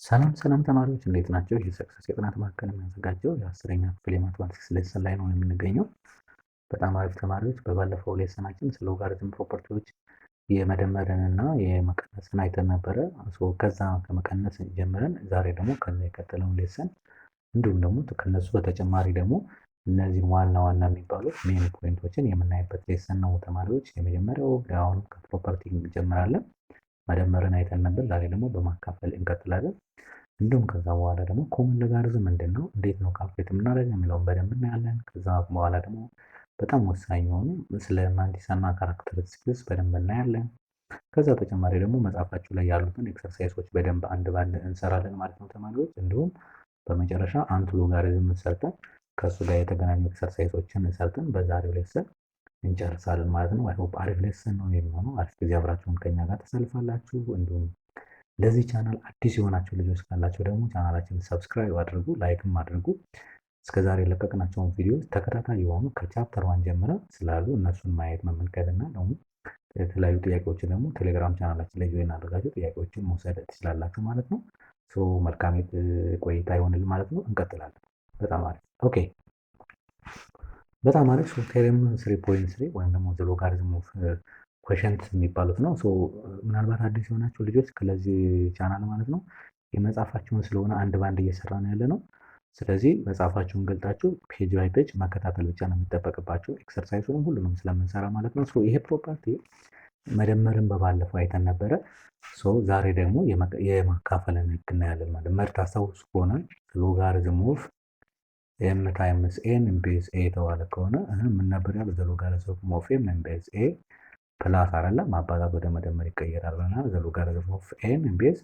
ሰላም ሰላም ተማሪዎች እንዴት ናቸው? ይህ ሰክሰስ የጥናት ማዕከል የሚያዘጋጀው የአስረኛ ክፍል የማትማቲክስ ሌሰን ላይ ነው የምንገኘው። በጣም አሪፍ ተማሪዎች፣ በባለፈው ሌሰናችን ስለ ሎጋሪትም ፕሮፐርቲዎች የመደመርን እና የመቀነስን አይተን ነበረ። ከዛ ከመቀነስ ጀምረን ዛሬ ደግሞ ከዛ የቀጠለውን ሌሰን እንዲሁም ደግሞ ከነሱ በተጨማሪ ደግሞ እነዚህን ዋና ዋና የሚባሉት ሜን ፖይንቶችን የምናይበት ሌሰን ነው ተማሪዎች። የመጀመሪያው አሁን ከፕሮፐርቲ እንጀምራለን። መደመርን አይተን ነበር። ዛሬ ደግሞ በማካፈል እንቀጥላለን። እንዲሁም ከዛ በኋላ ደግሞ ኮመን ሎጋሪዝም ምንድን ነው፣ እንዴት ነው ካልኩሌት የምናደርገው የሚለውን በደንብ እናያለን። ከዛ በኋላ ደግሞ በጣም ወሳኝ የሆኑ ስለ ማንቲሳ እና ካራክተሪስቲክስ በደንብ እናያለን። ከዛ ተጨማሪ ደግሞ መጽሐፋችሁ ላይ ያሉትን ኤክሰርሳይሶች በደንብ አንድ ባንድ እንሰራለን ማለት ነው ተማሪዎች። እንዲሁም በመጨረሻ አንቱ ሎጋሪዝም ሰርተን ከእሱ ጋር የተገናኙ ኤክሰርሳይሶችን ሰርተን በዛሬው ሌሰን እንጨርሳለን ማለት ነው። አይሆፕ አሪፍ ሌሰን ነው የሚሆነው። አሪፍ ጊዜ አብራችሁን ከኛ ጋር ተሰልፋላችሁ። እንዲሁም ለዚህ ቻናል አዲስ የሆናችሁ ልጆች ካላችሁ ደግሞ ቻናላችንን ሰብስክራይብ አድርጉ፣ ላይክም አድርጉ። እስከዛሬ የለቀቅናቸውን ቪዲዮዎች ተከታታይ የሆኑ ከቻፕተር 1 ጀምረን ስላሉ እነሱን ማየት መመልከትና ደግሞ የተለያዩ ጥያቄዎችን ደግሞ ቴሌግራም ቻናላችን ላይ ጆይን አድርጋችሁ ጥያቄዎችን መውሰድ ትችላላችሁ ማለት ነው። መልካም ቆይታ ይሆንል ማለት ነው። እንቀጥላለን። በጣም አሪፍ ኦኬ። በጣም አሪፍ ቴሬም 3.3 ወይም ደግሞ ዘ ሎጋሪዝም ኦፍ ኮሸንት የሚባሉት ነው። ምናልባት አዲስ የሆናችሁ ልጆች ከለዚህ ቻናል ማለት ነው የመጽሐፋችሁን ስለሆነ አንድ ባንድ እየሰራ ነው ያለ ነው። ስለዚህ መጽሐፋችሁን ገልጣችሁ ፔጅ ባይ ፔጅ መከታተል ብቻ ነው የሚጠበቅባቸው። ኤክሰርሳይሱንም ሁሉንም ስለምንሰራ ማለት ነው። ይሄ ፕሮፐርቲ መደመርን በባለፈው አይተን ነበረ። ዛሬ ደግሞ የማካፈልን ህግ እናያለን። መደመር ታስታውሱ ከሆነ ሎጋሪዝም ኦፍ ኤም ታይምስ ኤን ቤዝ ኤ የተባለ ከሆነ ምን ነበር ያለው? ዘ ሎጋሪዝም ኦፍ ኤም ቤዝ ኤ ፕላስ አይደለም ማባዛት ወደ መደመር ይቀየራል ብለናል። ዘ ሎጋሪዝም ኦፍ ኤን ቤዝ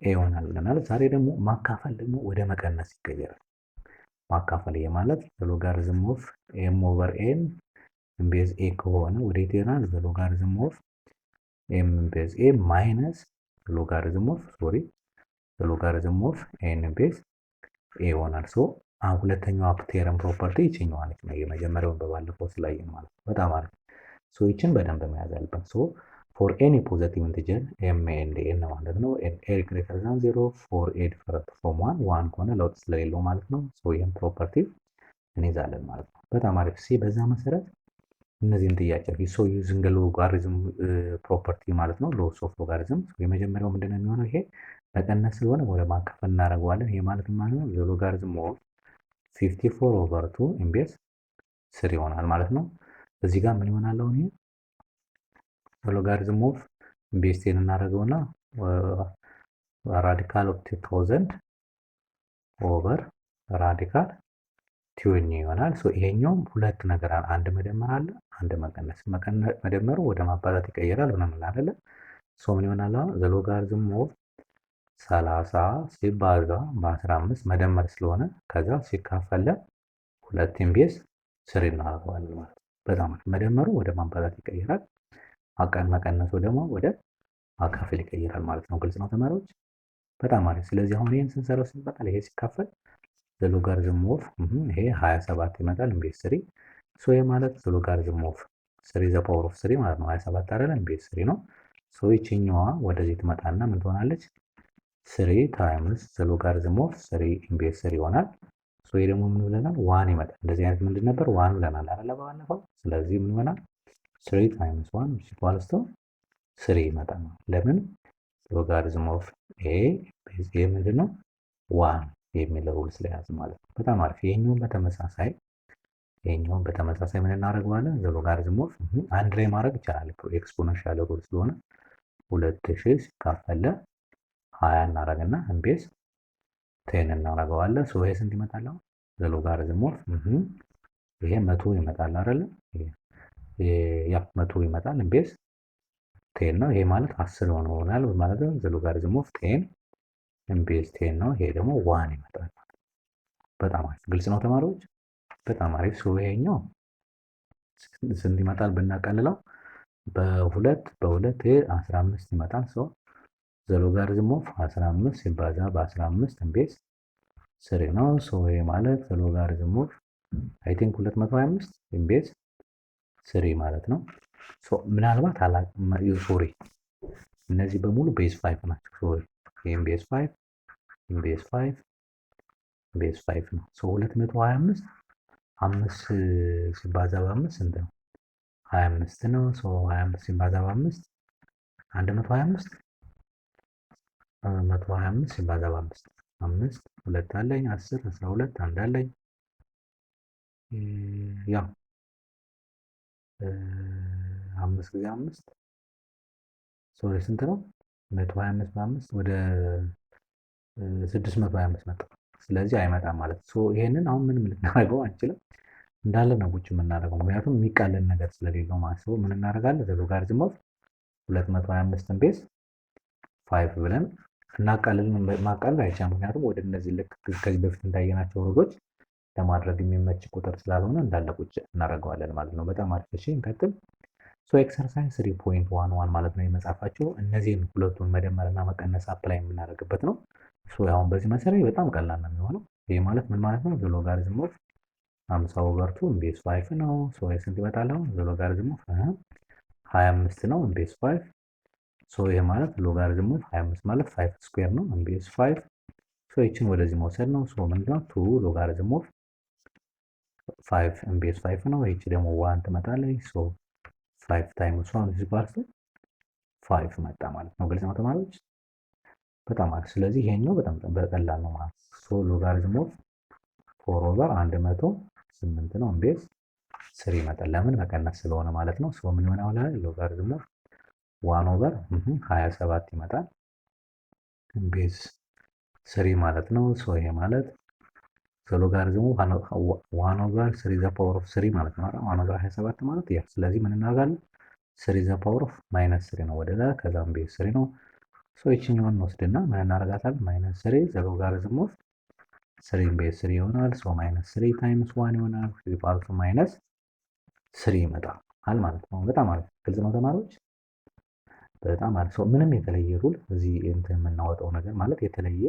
ኤ ይሆናል ብለናል። ዛሬ ደግሞ ማካፈል ደግሞ ወደ መቀነስ ይቀየራል። ማካፈል ማለት ዘ ሎጋሪዝም ኦፍ ኤም ኦቨር ኤን ቤዝ ኤ ከሆነ ወዴት ይሆናል? ዘ ሎጋሪዝም ኦፍ ኤም ቤዝ ኤ ማይነስ ሎጋሪዝም ኦፍ ዘ ሎጋሪዝም ኦፍ ኤን ቤዝ ኤ ይሆናል። ሁለተኛዋ ቴረም ፕሮፐርቲ ይችኛዋ ነች። የመጀመሪያውን በባለፈው ስላየን ማለት ነው። በጣም አሪፍ። ይችን በደንብ መያዝ አለብን። ፎር ኤኒ ፖዘቲቭ ኢንቲጀር ኤም ኤንድ ኤን ማለት ነው ኤ ግሬተር ዛን 0 ፎር ኤ ዲፈረንት ፍሮም 1 ከሆነ ለውጥ ስለሌለው ማለት ነው። ይህን ፕሮፐርቲ እንይዛለን ማለት ነው። በጣም አሪፍ። በዛ መሰረት እነዚህን ጥያቄዎች ዩዚንግ ሎጋሪዝም ፕሮፐርቲ ማለት ነው ሎስ ኦፍ ሎጋሪዝም። የመጀመሪያው ምንድነው የሚሆነው? ይሄ መቀነስ ስለሆነ ወደ ማካፈል እናደርገዋለን። ይሄ ማለት ማለት ነው ሎጋሪዝም ኦፍ 54 ኦቨር 2 ኢንቤዝ 3 ይሆናል ማለት ነው። እዚህ ጋር ምን ይሆናል? አሁን ይሄ ሎጋሪዝም ኦፍ ኢንቤዝ 10 እናደርገውና ራዲካል ኦፍ 2000 ኦቨር ራዲካል 20 ይሆናል። ይሄኛውም ሁለት ነገር አንድ መደመር አለ፣ አንድ መቀነስ። መደመሩ ወደ ማባዛት ይቀየራል ብለናል አይደለ? ምን ይሆናል? አሁን ዘ ሎጋሪዝም ኦፍ 30 ሲባዛ በ15 መደመር ስለሆነ ከዛ ሲካፈል ሁለት ኢንቤዝ 3 እናደርገዋለን ማለት ነው። በጣም መደመሩ ወደ ማባዛት ይቀየራል፣ መቀነሱ ደግሞ ወደ ማካፈል ይቀየራል ማለት ነው። ግልጽ ነው ተማሪዎች? በጣም አሪፍ። ስለዚህ አሁን ይሄን ስንሰራው ሲባል ይሄ ሲካፈል ዘ ሎጋሪዝም ኦፍ ይሄ 27 ይመጣል ኢንቤዝ 3 ይሄ ማለት ዘ ሎጋሪዝም ኦፍ 3 ዘ ፓወር ኦፍ 3 ማለት ነው። 27 አይደለ? ኢንቤዝ 3 ነው። ይችኛዋ ወደዚህ ትመጣና ምን ትሆናለች? 3 ታይምስ ዘ ሎጋሪዝም ኦፍ 3 ኢንቤዝ 3 ይሆናል። ይሄ ደግሞ ምን ብለናል? 1 ይመጣል። እንደዚህ አይነት ምንድን ነበር? 1 ብለናል አይደለ ባለፈው። ስለዚህ ምን ይሆናል? 3 ታይምስ 1 ኢኳልስ ቱ 3 ይመጣል። ለምን? ሎጋሪዝም ኦፍ ኤ ቤዝ ኤ ምንድን ነው? 1 የሚለው ሩል ስለያዝ ማለት ነው። በጣም አሪፍ። ይሄኛውን በተመሳሳይ ምን እናደርገዋለን? ዘ ሎጋሪዝም ኦፍ አንድ ላይ ማድረግ ይቻላል። ኤክስፖነንሻል ሩል ስለሆነ 2000 ሲካፈል 20 እናደርግና ኢንቤዝ 10 እናደርገዋለን። ይሄ ስንት ይመጣል? ዘ ሎጋሪዝም ኦፍ ይሄ 100 ይመጣል አይደለ? ያ 100 ይመጣል ኢንቤዝ 10 ነው። ይሄ ማለት 10 ይሆናል ማለት ነው። ዘ ሎጋሪዝም ኦፍ 10 ኢንቤዝ 10 ነው። ይሄ ደግሞ 1 ይመጣል። በጣም አሪፍ። ግልጽ ነው ተማሪዎች? በጣም አሪፍ። ይሄኛው ስንት ይመጣል ብናቀልለው? በሁለት ይሄ 15 ይመጣል። ዘ ሎጋሪዝም ኦፍ 15 ሲባዛ በ15 ኢንቤዝ 3 ነው። ይሄ ማለት ዘ ሎጋሪዝም ኦፍ አይ ቲንክ 225 ኢንቤዝ 3 ማለት ነው። ምናልባት እነዚህ በሙሉ ቤዝ 5 ናቸው። ይሄም ቤዝ 5 ቤዝ 5 ቤዝ 5 ነው። ሶ 225 5 ሲባዛ በ5 ስንት ነው? 25 ነው። ሶ 25 ሲባዛ በ5 125 125 ሲባዛ በ5 5 ሁለት አለኝ 10 12 አንድ አለኝ ያው 5 ጊዜ 5 ሶሪ ስንት ነው? 125 በ5 ወደ 625 መጣ። ስለዚህ አይመጣም ማለት ነው። ይሄንን አሁን ምንም ልናደርገው አንችልም። እንዳለ ነው ቁጭ የምናደርገው ምክንያቱም የሚቃለል ነገር ስለሌለው ማለት ነው። ምን እናደርጋለን? ዘሎጋሪዝም ኦፍ 225ን ቤዝ 5 ብለን ማቃለል አይቻልም። ምክንያቱም ወደ እነዚህ ልክ ከዚህ በፊት እንዳየናቸው ሩሎች ለማድረግ የሚመች ቁጥር ስላልሆነ እንዳለ ቁጭ እናደርገዋለን ማለት ነው። በጣም አሪፍ። እሺ እንቀጥል። ኤክሰርሳይዝ 3.11 ማለት ነው የመጻፋቸው እነዚህን ሁለቱን መደመርና መቀነስ አፕላይ የምናደርግበት ነው። አሁን በዚህ መሰረት በጣም ቀላል ነው የሚሆነው። ይሄ ማለት ምን ማለት ነው? ዘሎጋሪዝም ኦፍ 50/2 ቤዝ 5 ነው። ስንት ይመጣል? አሁን ዘሎጋሪዝም ኦፍ 25 ነው ቤዝ 5። ይሄ ማለት ሎጋሪዝም ኦፍ 25 ማለት 5 ስኩዌር ነው ቤዝ 5። ይችን ወደዚህ መውሰድ ነው። ምንድነው 2 ሎጋሪዝም ኦፍ 5 ቤዝ 5 ነው። ይቺ ደግሞ 1 ትመጣለች። 5 ታይምስ 1 is equal to 5 መጣ ማለት ነው። ግልጽ ነው ተማሪዎች? በጣም አሪፍ። ስለዚህ ይሄኛው በጣም በቀላል ነው ማለት ነው። ሎጋሪዝም ኦፍ 4/108 ነው ቤዝ 3 ይመጣል። ለምን? መቀነስ ስለሆነ ማለት ነው። ምን ይሆናል? ሎጋሪዝም ኦፍ 1/27 ይመጣል ቤዝ 3 ማለት ነው። ይሄ ማለት ሎጋሪዝሙ 1/3 ዘ ፓወር ኦፍ 3 ማለት ነው። 1/27 ማለት ያ። ስለዚህ ምን እናደርጋለን? 3 ዘ ፓወር ኦፍ -3 ነው ወደ ላይ፣ ከዛም ቤዝ 3 ነው። ይችኛውን እንወስድና ምን እናደርጋታለን? -3 ዘ ሎጋሪዝም ኦፍ 3 ቤዝ 3 ይሆናል። -3 ታይምስ 1 ይሆናል ኢኳል ቱ -3 ይመጣል ማለት ነው። በጣም አሪፍ። ግልጽ ነው ተማሪዎች? በጣም አሪፍ። ምንም የተለየ ሩል እዚህ እንትን የምናወጣው ነገር ማለት የተለየ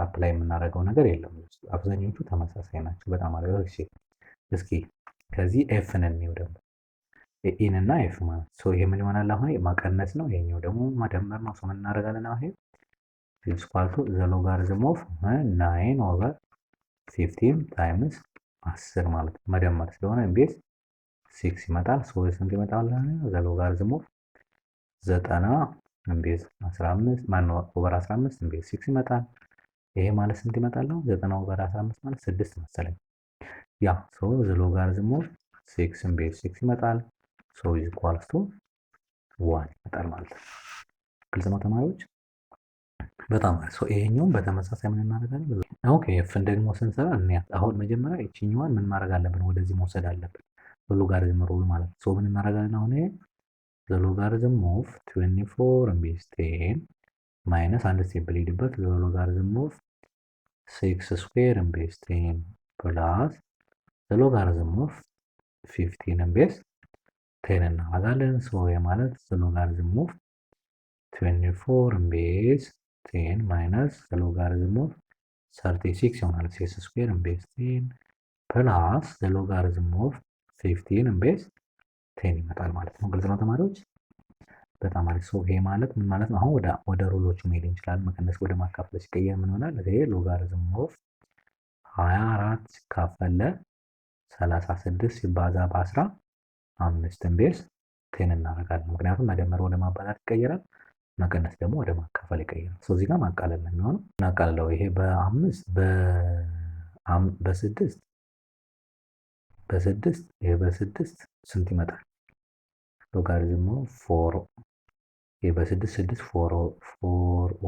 አፕላይ የምናደርገው ነገር የለም። አብዛኞቹ ተመሳሳይ ናቸው። በጣም አሪፍ። እስኪ ከዚህ ኤፍን እንየው ደግሞ ኢን እና ኤፍ ማለት ይሄ ምን ይሆናል? አሁን ማቀነስ ነው፣ ይሄኛው ደግሞ መደመር ነው። ምን እናደርጋለን? አሁን ኢዝ ኢኳል ቱ ዘ ሎጋሪዝም ኦፍ 9/15 ታይምስ 10 ማለት ነው። መደመር ስለሆነ ቤዝ 6 ይመጣል። ስንት ይመጣል? ዘ ሎጋሪዝም ኦፍ 90 ቤዝ 15 ማነው ኦቨር 15 ቤዝ 6 ይመጣል። ይሄ ማለት ስንት ይመጣል? 90/15 ማለት 6 መሰለኝ። ያ ዘ ሎጋሪዝም ኦፍ 6 ቤዝ 6 ይመጣል። ኢዝ ኢኳልስ ቱ 1 ይመጣል ማለት ነው። ግልጽ ነው ተማሪዎች? በጣም አሪፍ። ይሄኛውም በተመሳሳይ ምን እናደርጋለን? ኦኬ ኤፍን ደግሞ ስንሰራ እንያት። አሁን መጀመሪያ ይችኛዋን ምን ማድረግ አለብን? ወደዚህ መውሰድ አለብን። በሎጋሪዝም ሩል ማለት ነው። ምን እናደርጋለን? አሁን ይሄ ዘ ሎጋሪዝም ኦፍ 24 ቤዝ 10 ማይነስ አንድ ስቴፕ ልሂድበት። ዘ ሎጋሪዝም ኦፍ 6 ስኩዌር ቤዝ 10 ፕላስ ዘ ሎጋሪዝም ኦፍ 15 ቤዝ 10 እናደርጋለን። ማለት ዘ ሎጋሪዝም ኦፍ 24 ቤዝ 10 ማይነስ ዘ ሎጋሪዝም ኦፍ 36 ይሆናል። 6 ስኩዌር ቤዝ 10 ፕላስ ዘ ሎጋሪዝም ኦፍ 15 ቤዝ 10 ይመጣል ማለት ነው። ግልጽ ነው ተማሪዎች? በጣም አሪፍ። ይሄ ማለት ምን ማለት ነው? አሁን ወደ ሩሎቹ መሄድ እንችላለን። መቀነስ ወደ ማካፈል ሲቀየር ምን ይሆናል? ይሄ ሎጋሪዝም ኦፍ 24 ሲካፈል 36 ሲባዛ በ15 ቤዝ 10 እናደርጋለን። ምክንያቱም መደመር ወደ ማባዛት ይቀየራል፣ መቀነስ ደግሞ ወደ ማካፈል ይቀየራል። እዚህ ጋር ማቃለል ነው የሚሆነው። እናቃልለው። ይሄ በ6 ስንት ይመጣል? ሎጋሪዝም ኦፍ 4 በ6 4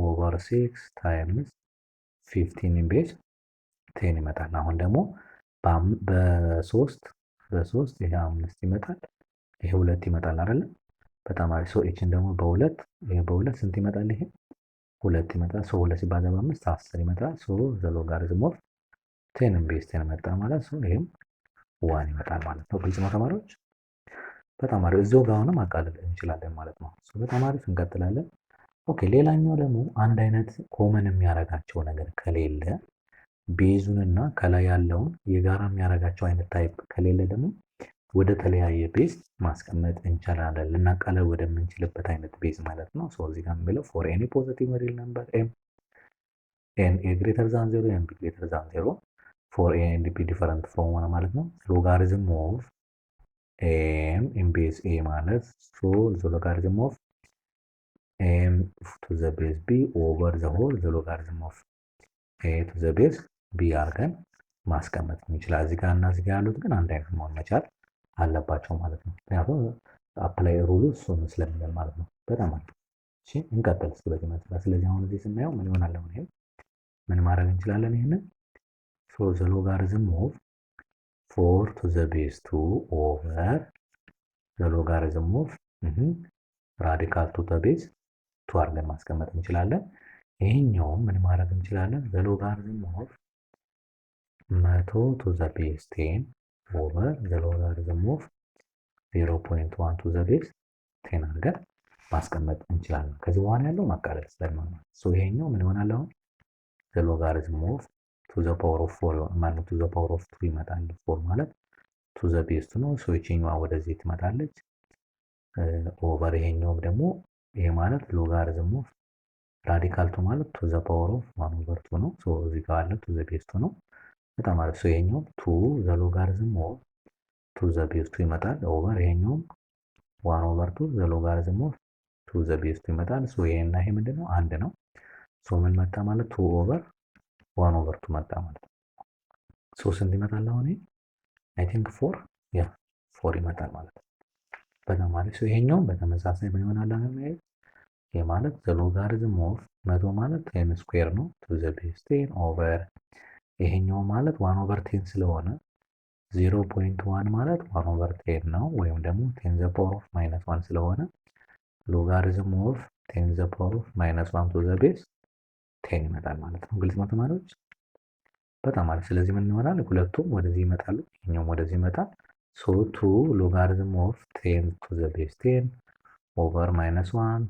ኦቨር 6 ታይምስ 15 ቤዝ 10 ይመጣል። አሁን ደግሞ በ3 ይሄ 5 ይመጣል፣ ይሄ 2 ይመጣል አይደለ? በጣም አሪፍ። ይችን ደግሞ በ2 ስንት ይመጣል? ይሄ 2 ይመጣል። 2 ሲባዛ በ5 10 ይመጣል። ዘ ሎጋሪዝም ኦፍ 10 ቤዝ 10 መጣ ማለት ይሄም 1 ይመጣል ማለት ነው። ግልጽ ነው ተማሪዎች? በጣም አሪፍ። እዚሁ ጋር ሆነ ማቃለል እንችላለን ማለት ነው። በጣም አሪፍ። እንቀጥላለን። ኦኬ ሌላኛው ደግሞ አንድ አይነት ኮመን የሚያደርጋቸው ነገር ከሌለ ቤዙንና ከላይ ያለውን የጋራ የሚያደርጋቸው አይነት ታይፕ ከሌለ ደግሞ ወደ ተለያየ ቤዝ ማስቀመጥ እንችላለን። ልናቃለል ወደምንችልበት አይነት ቤዝ ማለት ነው። እዚህ ጋር የሚለው ፎር ኤኒ ፖዚቲቭ ሪል ነምበር ኤም ኤን ኤ ግሬተር ዛን 0 ኤን ቢ ግሬተር ዛን 0 ፎር ኤ ኤንድ ቢ ዲፈረንት ፍሮም ሆነ ማለት ነው። ሎጋሪዝም ኦፍ ኤም ኢን ቤዝ ኤ ማለት ሶ ሎጋሪዝም ኦፍ ኤም ቱ ዘ ቤዝ ቢ ኦቨር ዘ ሆል ሎጋሪዝም ኦፍ ኤ ቱ ዘ ቤዝ ቢ አድርገን ማስቀመጥ እንችላለን። እዚህ ጋር እና እዚህ ጋር ያሉት ግን አንድ አይነት መሆን መቻል አለባቸው ማለት ነው። ምክንያቱም አፕላይ ሩሉ እሱን ስለሚለን ማለት ነው። በጣም አሪፍ። እሺ እንቀጥል እስኪ በዚህ መሰረት። ስለዚህ አሁን እዚህ ስናየው ምን ይሆናል? አሁን ይሄ ምን ማድረግ እንችላለን? ይሄንን ሶ ዘ ሎጋሪዝም ኦፍ 4 ቱ ዘ ቤዝ 2 ኦቨር ዘ ሎጋሪዝም ኦፍ ራዲካል ቱ ዘ ቤዝ 2 አድርገን ማስቀመጥ እንችላለን። ይሄኛውም ምን ማድረግ እንችላለን? ዘ ሎጋሪዝም ኦፍ 100 ቱ ዘ ቤዝ 10 ኦቨር ዘ ሎጋሪዝም ኦፍ 0.1 ቱ ዘ ቤዝ 10 አድርገን ማስቀመጥ እንችላለን። ከዚህ በኋላ ያለው ማቃለል ስለማለት ነው። ሶ ይሄኛው ምን ይሆናል? አሁን ዘ ሎጋሪዝም ኦፍ ቱ ዘ ፓወር ኦፍ 4 ማለት ቱ ዘ ፓወር ኦፍ 2 ይመጣል። 4 ማለት ቱ ዘ ቤዝ 2 ነው። ሶ ይቺኛዋ ወደዚህ ትመጣለች። ኦቨር ይሄኛውም ደግሞ ይሄ ማለት ሎጋሪዝም ኦፍ ራዲካል ቱ ማለት ቱ ዘ ፓወር ኦፍ 1 ኦቨር 2 ነው። ሶ እዚህ ጋር አለ ቱ ዘ ቤዝ 2 ነው። በጣም ማለት ሶ ይሄኛው ቱ ዘ ሎጋሪዝም ኦፍ ቱ ዘ ቤዝ 2 ይመጣል። ኦቨር ይሄኛውም 1 ኦቨር 2 ዘ ሎጋሪዝም ኦፍ ቱ ዘ ቤዝ 2 ይመጣል። ሶ ይሄና ይሄ ምንድነው? አንድ ነው። ሶ ምን መጣ ማለት 2 ኦቨር 1 ኦቨር 2 መጣ ማለት ነው። ሶ ስንት ይመጣል? አሁን አይ ቲንክ 4 ያ 4 ይመጣል ማለት ነው። በጣም አሪፍ። ሶ ይሄኛውም በተመሳሳይ ምን ይሆናል? አሁን ይሄ ማለት ዘ ሎጋሪዝም ኦፍ 100 ማለት 10 ስኩዌር ነው ቱ ዘ ቤዝ 10 ኦቨር ይሄኛው ማለት 1 ኦቨር 10 ስለሆነ 0.1 ማለት 1 ኦቨር 10 ነው። ወይም ደግሞ 10 ዘ ፓወር ኦፍ ማይነስ 1 ስለሆነ ሎጋሪዝም ኦፍ 10 ዘ ፓወር ኦፍ ማይነስ 1 ቱ ዘ ቤዝ 10 ይመጣል ማለት ነው። ግልጽ ነው ተማሪዎች? በጣም አሪፍ። ስለዚህ ምን ይሆናል? ሁለቱም ወደዚህ ይመጣሉ፣ ይሄኛውም ወደዚህ ይመጣል። ሶ ቱ ሎጋሪዝም ኦፍ 10 ቱ ዘ ቤዝ 10 ኦቨር ማይነስ 1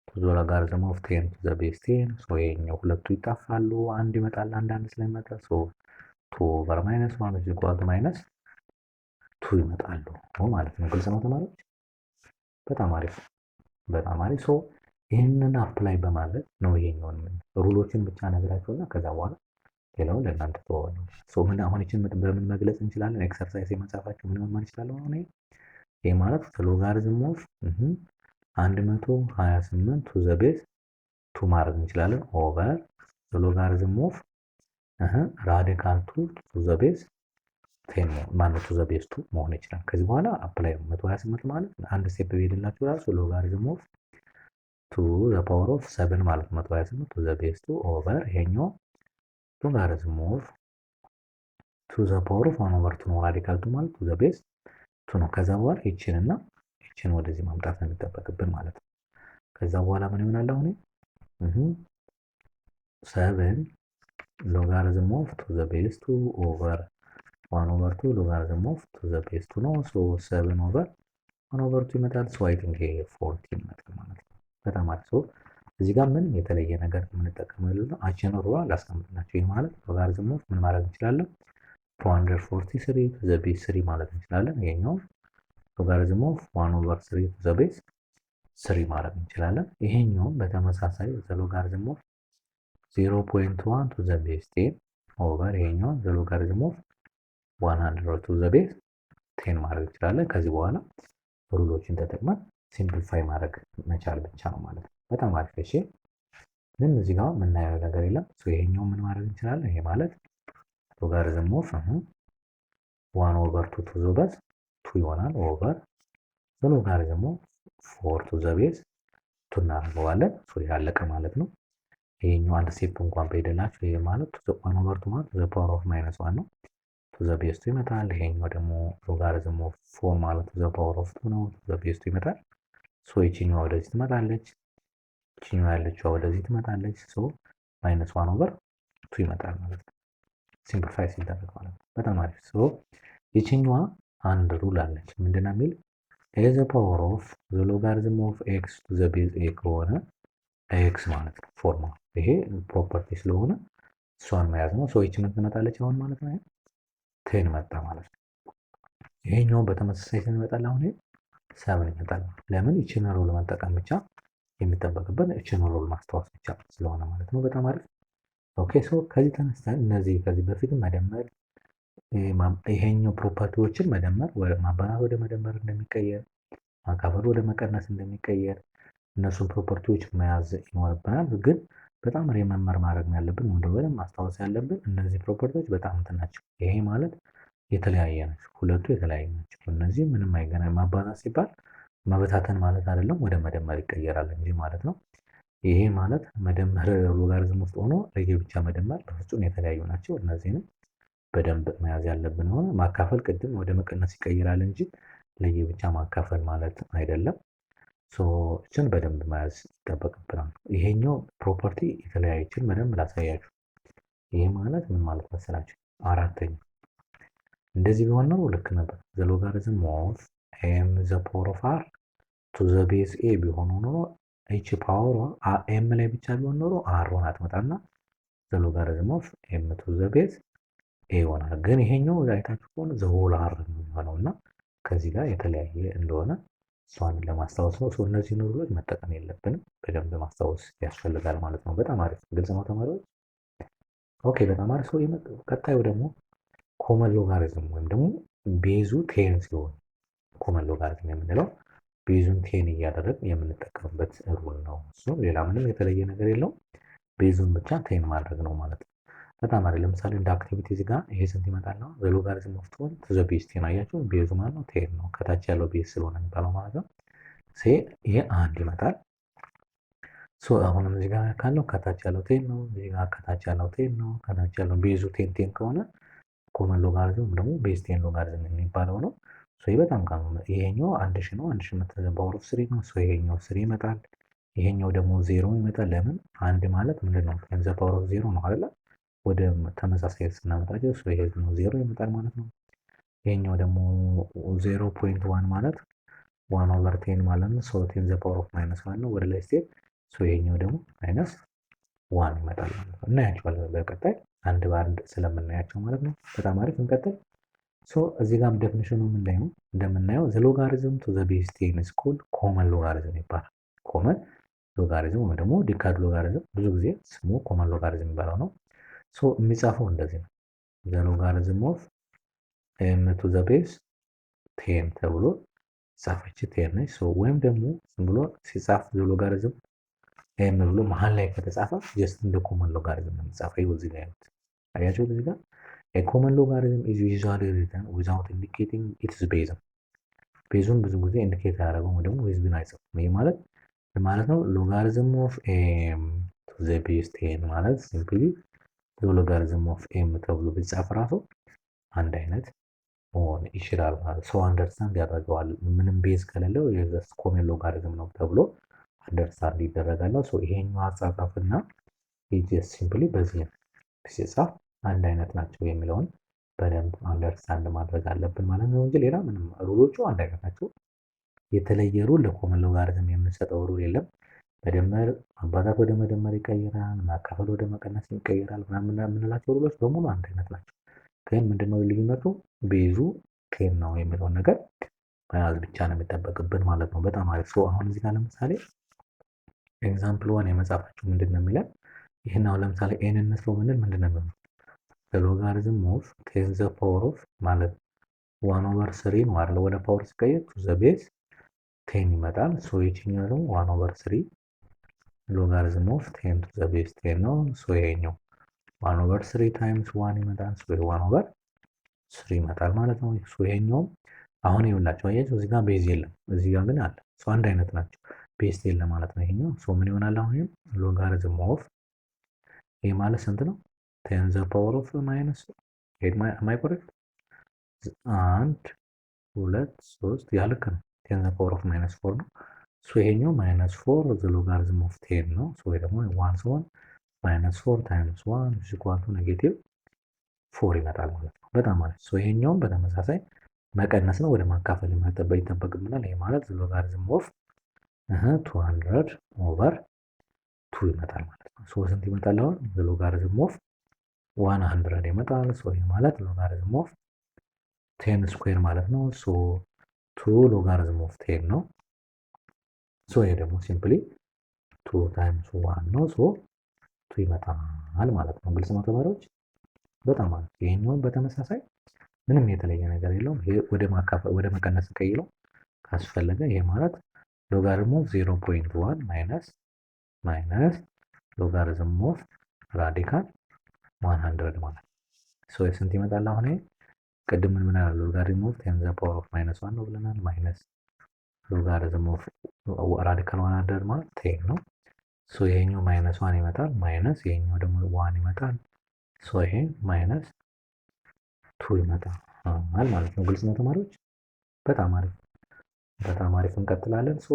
ቱ ዘ ሎጋሪዝም ኦፍ 10 ቱ ዘ ቤዝ 10 ሶ ይሄኛው ሁለቱ ይጣፋሉ፣ አንድ ይመጣል፣ አንድ ስለሚመጣ ሶ 2 ኦቨር ማይነስ 1 is equal to ማይነስ 2 ይመጣሉ ማለት ነው። ግልጽ ነው ተማሪዎች? በጣም አሪፍ በጣም አሪፍ። ሶ ይህንን አፕላይ በማድረግ ነው ይሄኛውን ሩሎችን ብቻ ነግራችሁና ከዛ በኋላ ሌላውን ለእናንተ ተወዋለሁ። ሶ ምን አሁን ይችን በምን መግለጽ እንችላለን? ኤክሰርሳይዝ የመጻፋችሁ ምን ማለት ይችላል? አሁን ይሄ ማለት ሎጋሪዝም ኦፍ 128 ቱ ዘ ቤዝ 2 ማድረግ እንችላለን ኦቨር ሎጋሪዝም ኦፍ ራዲካል 2 ቱ ዘ ቤዝ 10 ማለት ቱ ዘ ቤዝ 2 መሆን ይችላል። ከዚህ በኋላ አፕላይ 128 ማለት አንድ ስቴፕ ሄድላችሁ ራሱ ሎጋሪዝም ኦፍ 2 ዘ ፓወር ኦፍ 7 ማለት 128 ቱ ዘ ቤዝ 2 ኦቨር ይሄኛው ሎጋሪዝም ኦፍ 2 ዘ ፓወር ኦፍ 1 ኦቨር 2 ነው። ራዲካል 2 ማለት ቱ ዘ ቤዝ 2 ነው። ከዛ በኋላ ይቺንና ይቺን ወደዚህ ማምጣት ነው የሚጠበቅብን ማለት ነው። ከዛ በኋላ ምን ይሆናል? አሁን 7 ሎጋሪዝም ኦፍ 2 ዘ ቤዝ 2 ኦቨር 1 ኦቨር 2 ሎጋሪዝም ኦፍ 2 ዘ ቤዝ 2 ነው። ሶ 7 ኦቨር 1 ኦቨር 2 ይመጣል። ሶ አይ ቲንክ 14 ይመጣል ማለት ነው። በጣም አሪፍ። ሶ እዚህ ጋር ምን የተለየ ነገር የምንጠቀመው ነው? አችን ሩላ ላስቀምጥላችሁ። ይሄ ማለት ሎጋሪዝም ኦፍ ምን ማድረግ እንችላለን? 443 ቱ ዘ ቤዝ 3 ማለት እንችላለን። ይሄኛው ሎጋሪዝም ኦፍ 1 ኦቨር 3 ቱ ዘ ቤዝ 3 ማድረግ እንችላለን። ይሄኛው በተመሳሳይ ዘ ሎጋሪዝም ኦፍ 0.1 ቱ ዘ ቤዝ 10 ኦቨር ይሄኛው ዘ ሎጋሪዝም ኦፍ 100 ቱ ዘ ቤዝ 10 ማድረግ እንችላለን። ከዚህ በኋላ ሩሎችን ተጠቅመን ሲምፕሊፋይ ማድረግ መቻል ብቻ ነው ማለት ነው። በጣም አሪፍ። እሺ ግን እዚህ ጋር የምናየው ነገር የለም። ሶ ይሄኛው ምን ማድረግ እንችላለን? ይሄ ማለት ሎጋሪዝም ኦፍ 1 ኦቨር 2 ቱ ዘ ቤዝ 2 ይሆናል ኦቨር ዘ ሎጋሪዝም ኦፍ 4 ቱ ዘ ቤዝ 2 እናደርገዋለን። ሶ ያለቀ ማለት ነው። ይሄኛው አንድ ስቴፕ እንኳን በሄደላችሁ ይሄ ማለት 1 ኦቨር 2 ማለት ዘ ፓወር ኦፍ ማይነስ 1 ነው። ቱ ዘ ቤዝ 2 ይመጣል። ይሄኛው ደግሞ ሎጋሪዝም ኦፍ 4 ማለት ዘ ፓወር ኦፍ 2 ነው። ቱ ዘ ቤዝ 2 ይመጣል። ሶ ይቺኛዋ ወደዚህ ትመጣለች፣ ይቺኛዋ ያለችዋ ወደዚህ ትመጣለች። ሶ ማይነስ 1 ኦቨር 2 ይመጣል ማለት ነው። ሲምፕሊፋይ ሲደረግ ማለት ነው። በጣም አሪፍ። ሶ ይቺኛዋ አንድ ሩል አለች። ምንድነው የሚል ኤ ዘ ፓወር ኦፍ ዘ ሎጋሪዝም ኦፍ ኤክስ ቱ ዘ ቤዝ ኤ ከሆነ ኤክስ ማለት ነው ፎርማ። ይሄ ፕሮፐርቲ ስለሆነ እሷን መያዝ ነው። ሶ ይቺ ምን ትመጣለች አሁን ማለት ነው? 10 መጣ ማለት ነው። ይሄኛው በተመሳሳይ ስንመጣል አሁን 7 ይመጣል። ለምን? ይቺን ሩል መጠቀም ብቻ የሚጠበቅበት ይቺን ሩል ማስታወስ ብቻ ስለሆነ ማለት ነው። በጣም አሪፍ። ኦኬ ሶ ከዚህ ተነስተን እነዚህ ከዚህ በፊት መደመር ይሄኛው ፕሮፐርቲዎችን መደመር ማባዛት ወደ መደመር እንደሚቀየር ማካፈል ወደ መቀነስ እንደሚቀየር እነሱን ፕሮፐርቲዎች መያዝ ይኖርብናል። ግን በጣም ሪመምበር ማድረግ ያለብን ወይም ደግሞ ማስታወስ ያለብን እነዚህ ፕሮፐርቲዎች በጣም እንትን ናቸው። ይሄ ማለት የተለያየ ናቸው። ሁለቱ የተለያዩ ናቸው። እነዚህ ምንም አይገናኝ። ማባዛት ሲባል መበታተን ማለት አይደለም፣ ወደ መደመር ይቀየራል እንጂ ማለት ነው። ይሄ ማለት መደመር ሎጋሪዝም ውስጥ ሆኖ ለየብቻ መደመር በፍጹም የተለያዩ ናቸው። እነዚህንም በደንብ መያዝ ያለብን ሆነ ማካፈል ቅድም ወደ መቀነስ ይቀይራል እንጂ ለየብቻ ማካፈል ማለት አይደለም። እችን በደንብ መያዝ ይጠበቅብናል። ይሄኛው ፕሮፐርቲ የተለያየችን በደንብ ላሳያችሁ። ይሄ ማለት ምን ማለት መሰላችሁ? አራተኛ እንደዚህ ቢሆን ነው ልክ ነበር። ዘ ሎጋሪዝም ኦፍ ኤም ዘ ፓወር ኦፍ አር ቱ ዘ ቤዝ ኤ ቢሆን ኖሮ ኤች ፓወር ኤም ላይ ብቻ ቢሆን ኖሮ አር ሆና ትመጣና ዘ ሎጋሪዝም ኦፍ ኤም ቱ ዘ ቤዝ ኤ ይሆናል። ግን ይሄኛው አይታችሁ ከሆነ ዘ ሆል አር ነው የሚሆነው እና ከዚህ ጋር የተለያየ እንደሆነ እሷን ለማስታወስ ነው። እነዚህን ሩሎች መጠቀም የለብንም፣ በደንብ ማስታወስ ያስፈልጋል ማለት ነው። በጣም አሪፍ ግልጽ ነው ተማሪዎች። ኦኬ በጣም አሪፍ። ቀጣዩ ደግሞ ኮመን ሎጋሪዝም ወይም ደግሞ ቤዙ ቴን ሲሆን ኮመን ሎጋሪዝም የምንለው ቤዙን ቴን እያደረግን የምንጠቀምበት ሩል ነው። እሱ ሌላ ምንም የተለየ ነገር የለውም። ቤዙን ብቻ ቴን ማድረግ ነው ማለት ነው። በጣም አሪፍ። ለምሳሌ እንደ አክቲቪቲ እዚህ ጋር ይሄ ስንት ይመጣል ነው? ዘ ሎጋሪዝም ኦፍ ቴን ቱ ዘ ቤዝ ቴን። አያችሁ ቤዙ ማለት ነው ቴን ነው። ከታች ያለው ቤዝ ስለሆነ የሚባለው ማለት ነው። ይሄ አንድ ይመጣል። አሁንም እዚህ ጋር ካለው ከታች ያለው ቴን ነው። እዚህ ጋር ከታች ያለው ቴን ነው። ከታች ያለው ቤዙ ቴን ቴን ከሆነ ኮመን ሎጋሪዝም ደግሞ ቤዝ ቴን ሎጋሪዝም የሚባለው ነው። ይሄ በጣም ይሄኛው 1000 ነው። 1000 መተዘን ፓወር ኦፍ 3 ነው። ይሄኛው 3 ይመጣል። ይሄኛው ደግሞ 0 ይመጣል። ለምን? አንድ ማለት ምንድነው? ቴን ዘ ፓወር ኦፍ 0 ነው አይደል? ወደ ተመሳሳይ ስናመጣቸው ይሄኛው 0 ይመጣል ማለት ነው። ይሄኛው ደግሞ 0.1 ማለት 1 ኦቨር 10 ማለት ነው። ቴን ዘ ፓወር ኦፍ ማይነስ 1 ነው። ወደ ላይ ስቴት ይሄኛው ደግሞ ማይነስ 1 ይመጣል ማለት ነው። እናያቸዋለን በቀጣይ አንድ በአንድ ስለምናያቸው ማለት ነው። በጣም አሪፍ እንቀጥል። እዚህ ጋር ዴፊኒሽኑ ምን ላይ ነው? እንደምናየው ዘ ሎጋሪዝም ቱ ዘ ቤዝ ቴን ኢዝ ኮልድ ኮመን ሎጋሪዝም ይባላል። ኮመን ሎጋሪዝም ወይም ደግሞ ዲካድ ሎጋሪዝም ብዙ ጊዜ ስሙ ኮመን ሎጋሪዝም የሚባለው ነው። የሚጻፈው እንደዚህ ነው። ዘ ሎጋሪዝም ኦፍ ኤም ቱ ዘ ቤዝ ቴን ተብሎ ጻፈች ቴን ነች። ወይም ደግሞ ዝም ብሎ ሲጻፍ ዘ ሎጋሪዝም ኤም ብሎ መሀል ላይ ከተጻፈ ጀስት እንደ ኮመን ሎጋሪዝም ነው የሚጻፈው። ይኸው እዚህ ጋር ያሉት አያችሁ እዚህ ጋር A common logarithm is usually written without indicating its base. ቤዙን ብዙ ጊዜ ኢንዲኬት ያደረገው ወይ ደግሞ ዊዝ ቢን አይጽፍም። ይሄ ማለት ነው ሎጋሪዝም ኦፍ ኤም ቱ ዘ ቤዝ ቴን ማለት ሲምፕሊ ሎጋሪዝም ኦፍ ኤም ተብሎ ቢጻፍ ራሱ አንድ አይነት መሆን ይችላል ማለት ሰው አንደርስታንድ ያደርገዋል። ምንም ቤዝ ከሌለው የዘስ ኮመን ሎጋሪዝም ነው ተብሎ አንደርስታንድ ይደረጋል። ይሄኛው አጻጻፍና ጀስት ሲምፕሊ በዚህ ሲጻፍ አንድ አይነት ናቸው የሚለውን በደንብ አንደርስታንድ ማድረግ አለብን ማለት ነው እንጂ ሌላ ምንም ሩሎቹ አንድ አይነት ናቸው። የተለየ ሩል ለኮመን ሎጋሪዝም የምንሰጠው ሩል የለም። መደመር ማባዛት ወደ መደመር ይቀይራል፣ ማካፈል ወደ መቀነስ ይቀይራል ምናምን የምንላቸው ሩሎች በሙሉ አንድ አይነት ናቸው። ግን ምንድነው ልዩነቱ? ቤዙ ቴን ነው የሚለውን ነገር መያዝ ብቻ ነው የሚጠበቅብን ማለት ነው። በጣም አሪፍ። አሁን እዚህ ጋር ለምሳሌ ኤግዛምፕል ዋን የመጻፋችሁ ምንድን ነው የሚለን? ይህን አሁን ለምሳሌ ኤን እንስለው ምንል ምንድን ነው የሚሆነው? ሎጋሪዝም ኦፍ ቴን ዘ ፓወር ኦፍ ማለት 1 ኦቨር 3 ነው አይደል? ወደ ፓወር ሲቀየር ቱ ዘ ቤዝ ቴን ይመጣል። ይችኛው ደግሞ 1 ኦቨር 3 ሎጋሪዝም ኦፍ ቴን ቱ ዘ ቤዝ ቴን ነው። ይሄኛው 1 ኦቨር 3 ታይምስ 1 ይመጣል። 1 ኦቨር 3 ይመጣል ማለት ነው። ይሄኛውም አሁን ይኸውላችሁ አያችሁ እዚህ ጋር ቤዝ የለም፣ እዚህ ጋር ግን አለ። አንድ አይነት ናቸው። ቤዝ የለም ማለት ነው ይሄኛው። ምን ይሆናል አሁን? ሎጋሪዝም ኦፍ ይሄ ማለት ስንት ነው? ቴን ዘ ፓወር ኦፍ ማይነስ ማይ ኮሬክት 1 2 3 ያልክ ነው። ቴን ዘ ፓወር ኦፍ ማይነስ 4 ነው። ይሄኛው ማይነስ 4 ዘ ሎጋሪዝም ኦፍ ቴን ነው። ወይ ደግሞ 1 ሲሆን ማይነስ 4 ታይምስ 1 ኢዝ ኢኳል ቱ ኔጌቲቭ 4 ይመጣል ማለት ነው። በጣም ማለት ይሄኛውም በተመሳሳይ መቀነስ ነው፣ ወደ ማካፈል ይጠበቅብናል። ይሄ ማለት ዘ ሎጋሪዝም ኦፍ 200 ኦቨር 2 ይመጣል ማለት ነው። ስንት ይመጣል አሁን? ዘ ሎጋሪዝም ኦፍ 100 ይመጣል። ይሄ ማለት ሎጋሪዝም ኦፍ 10 ስኩዌር ማለት ነው። 2 ሎጋሪዝም ኦፍ 10 ነው። ይሄ ደግሞ ሲምፕሊ 2 ታይምስ 1 ነው። ይመጣል ማለት ነው። ግልጽ ነው ተማሪዎች? በጣም አሪፍ። ይሄኛውን በተመሳሳይ ምንም የተለየ ነገር የለውም። ይሄ ወደ መቀነስ ቀይለው ካስፈለገ ይሄ ማለት ሎጋሪትም ኦፍ 0.1 ማይነስ ሎጋሪትም ኦፍ ራዲካል 100 ማለት ነው። ሶ ስንት ይመጣል? አሁን ይሄ ቅድም ምን ብለናል? ሎጋሪትም ኦፍ 10 ዘ ፓወር ኦፍ -1 ነው ብለናል። ማይነስ ሎጋሪትም ኦፍ ራዲካል 100 ማለት 10 ነው። ሶ ይሄኛው -1 ይመጣል፣ ማይነስ ይሄኛው ደግሞ 1 ይመጣል። ሶ ይሄ ማይነስ 2 ይመጣል ማለት ነው። ግልጽ ነው ተማሪዎች? በጣም አሪፍ በጣም አሪፍ። እንቀጥላለን። ሶ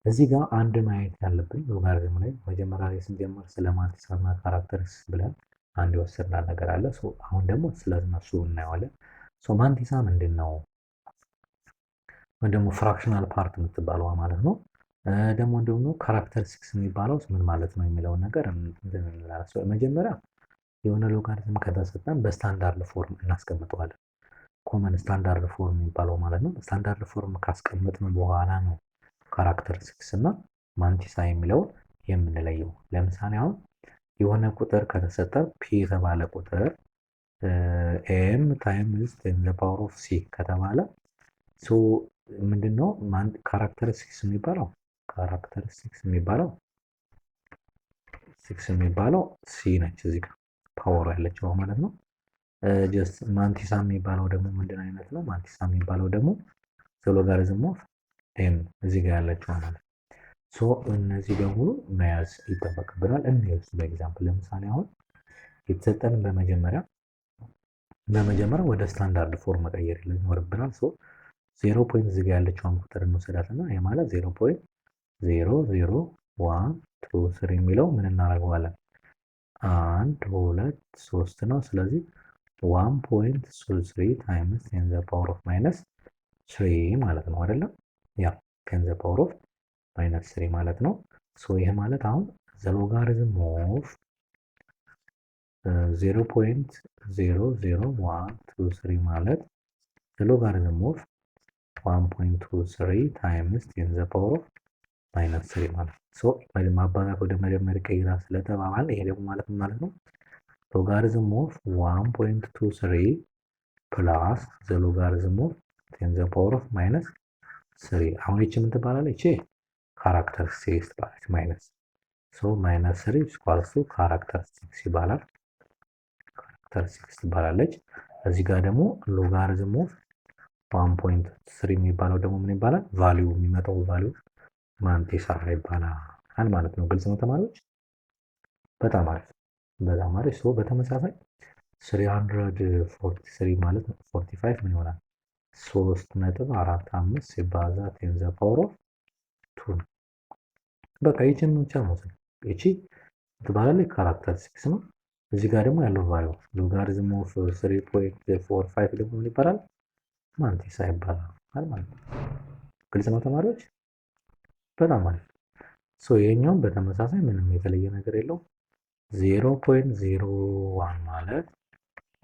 እዚህ ጋር አንድ ማየት ያለብን ሎጋሪዝም ላይ መጀመሪያ ላይ ስንጀምር ስለ ማንቲሳ እና ካራክተርስ ብለን አንድ የወሰድናት ነገር አለ። ሶ አሁን ደግሞ ስለነሱ እናየዋለን። ሶ ማንቲሳ ምንድን ነው? ወይ ደግሞ ፍራክሽናል ፓርት የምትባለዋ ማለት ነው። ደግሞ ካራክተሪስቲክስ የሚባለው ምን ማለት ነው የሚለውን ነገር መጀመሪያ የሆነ ሎጋሪዝም ከተሰጠን በስታንዳርድ ፎርም እናስቀምጠዋለን። ኮመን ስታንዳርድ ፎርም የሚባለው ማለት ነው። ስታንዳርድ ፎርም ካስቀመጥን በኋላ ነው ካራክተሪስቲክስ እና ማንቲሳ የሚለውን የምንለየው። ለምሳሌ አሁን የሆነ ቁጥር ከተሰጠ ፒ የተባለ ቁጥር ኤም ታይምስ 10 ዘ ፓወር ኦፍ ሲ ከተባለ ሶ ምንድነው ካራክተሪስቲክስ የሚባለው? የሚባለው ሲ ነች እዚህ ጋር ፓወር ያለችው ማለት ነው። ጀስት ማንቲሳ የሚባለው ደግሞ ምንድን አይነት ነው? ማንቲሳ የሚባለው ደግሞ ሎጋሪዝም ኦፍ ኤም እዚህ ጋር ያለችው ማለት ነው። ሶ እነዚህ በሙሉ መያዝ ይጠበቅብናል። እንየው በኤግዛምፕል ለምሳሌ አሁን የተሰጠን በመጀመሪያ ወደ ስታንዳርድ ፎርም መቀየር ይኖርብናል። ሶ 0 ፖይንት እዚህ ጋር ያለችውን ቁጥር እንወስዳትና ይሄ ማለት 0.00123 የሚለው ምን እናደርገዋለን? 1 2 3 ነው። ስለዚህ 1.33 ታይምስ 10 ዘ ፓወር ኦፍ -3 ማለት ነው አይደለም? ያ 10 ዘ ፓወር ኦፍ -3 ማለት ነው። ሶ ይሄ ማለት አሁን ዘ ሎጋሪዝም ኦፍ 0.00123 ማለት ዘ ሎጋሪዝም ኦፍ 1.23 ታይምስ 10 ዘ ፓወር ኦፍ -3 ማለት ነው። ሶ ማባዛት ወደ መደመር ቀይራ ስለተባባል ይሄ ደግሞ ማለት ምን ማለት ነው? ሎጋሪዝም ኦፍ 1.23 ፕላስ ዘ ሎጋሪዝም ኦፍ 10 ዘ ፓወር ኦፍ -3 አሁን ይቺ ምን ትባላለች? ካራክተሪስቲክስ ትባላለች። ማይነስ ሶ -3 ኢኳልስ ቱ ካራክተሪስቲክስ ይባላል። ካራክተሪስቲክስ ትባላለች። እዚህ ጋር ደግሞ ሎጋሪዝም ኦፍ 1.3 የሚባለው ደግሞ ምን ይባላል? ቫልዩ የሚመጣው ቫልዩ ማንቲሳ ይባላል ማለት ነው። ግልጽ ነው ተማሪዎች? በጣም አሪፍ በጣም አሪፍ። ሶ በተመሳሳይ 343 ማለት 45 ምን ይሆናል? 3.45 ሲባዛ 10 ዘ ፓወር ኦፍ 2 በቃ ይቺን ብቻ ነው። ይቺ ትባላለች ካራክተሪስቲክስ ነው። እዚህ ጋር ደግሞ ያለው ቫልዩ ሎጋሪዝም ኦፍ 3.45 ደግሞ ምን ይባላል? ማንቲሳ ይባላል ማለት ነው። ግልጽ ነው ተማሪዎች? በጣም አሪፍ። ሶ ይሄኛውም በተመሳሳይ ምንም የተለየ ነገር የለው። 0.01 ማለት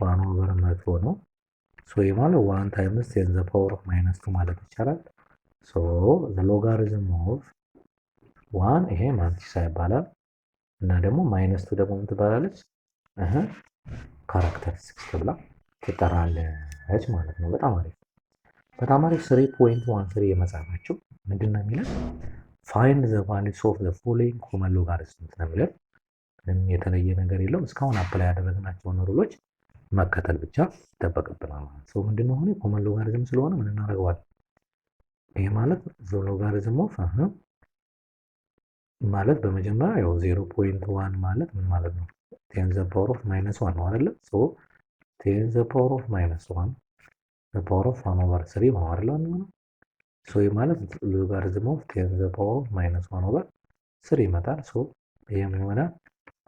1/100 ነው። ሶ ይሄ ማለት 1 ታይምስ 10 ዘ ፓወር ኦፍ -2 ማለት ይቻላል። ሶ ዘ ሎጋሪዝም ኦፍ 1 ይሄ ማንቲሳ ይባላል እና ደግሞ -2 ደግሞ ምን ትባላለች? ካራክተሪስቲክስ ተብላ ትጠራለች ማለት ነው። በጣም አሪፍ 3.13 የመጻፋቸው ምንድን ነው የሚለን? ፋይንድ ዘ ቫሊዩስ ኦፍ ዘ ፎሎዊንግ ኮመን ሎጋሪዝምስ ነው የሚለን። ምንም የተለየ ነገር የለውም። እስካሁን አፕላይ ያደረግናቸውን ሩሎች መከተል ብቻ ይጠበቅብናል ማለት ነው። ምንድነው ሆነ ኮመን ሎጋሪዝም ስለሆነ ምን እናደርገዋለን? ይሄ ማለት ዘ ሎጋሪዝም ኦፍ ማለት በመጀመሪያ ያው 0.1 ማለት ምን ማለት ነው? 10 ዘ ፓወር ኦፍ -1 ነው አይደለ? ሶ 10 ዘ ፓወር ኦፍ -1 ዘ ፓወር ኦፍ 1/3 ነው አይደለ? ሶ ይሄ ማለት ሎጋሪዝም ኦፍ 10 ዘ ፓወር ኦፍ -1/3 ይመጣል። ሶ ይሄ ምን ይሆናል?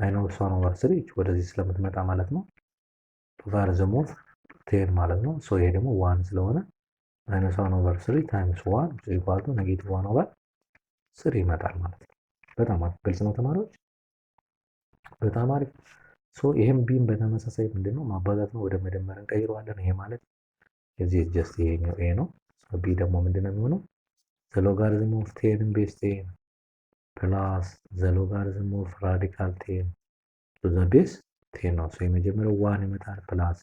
-1/3 ወደዚህ ስለምትመጣ ማለት ነው ሎጋሪዝም ኦፍ 10 ማለት ነው። ሶ ይሄ ደግሞ 1 ስለሆነ -1/3 ታይምስ 1 ኢኳል ቱ -1/3 ይመጣል ማለት ነው። በጣም አሪፍ ግልጽ ነው ተማሪዎች? በጣም አሪፍ። ሶ ይሄም ቢም በተመሳሳይ ምንድነው ማባዛት ነው፣ ወደ መደመር እንቀይረዋለን። ይሄ ማለት እዚህ ጀስት ይሄኛው ኤ ነው። ሶ ቢ ደግሞ ምንድነው የሚሆነው? ዘ ሎጋሪዝም ኦፍ 10 ቤዝ 10 ፕላስ ዘ ሎጋሪዝም ኦፍ ራዲካል 10 ዘ ቤዝ 10 ነው። የመጀመሪያው 1 ይመጣል ፕላስ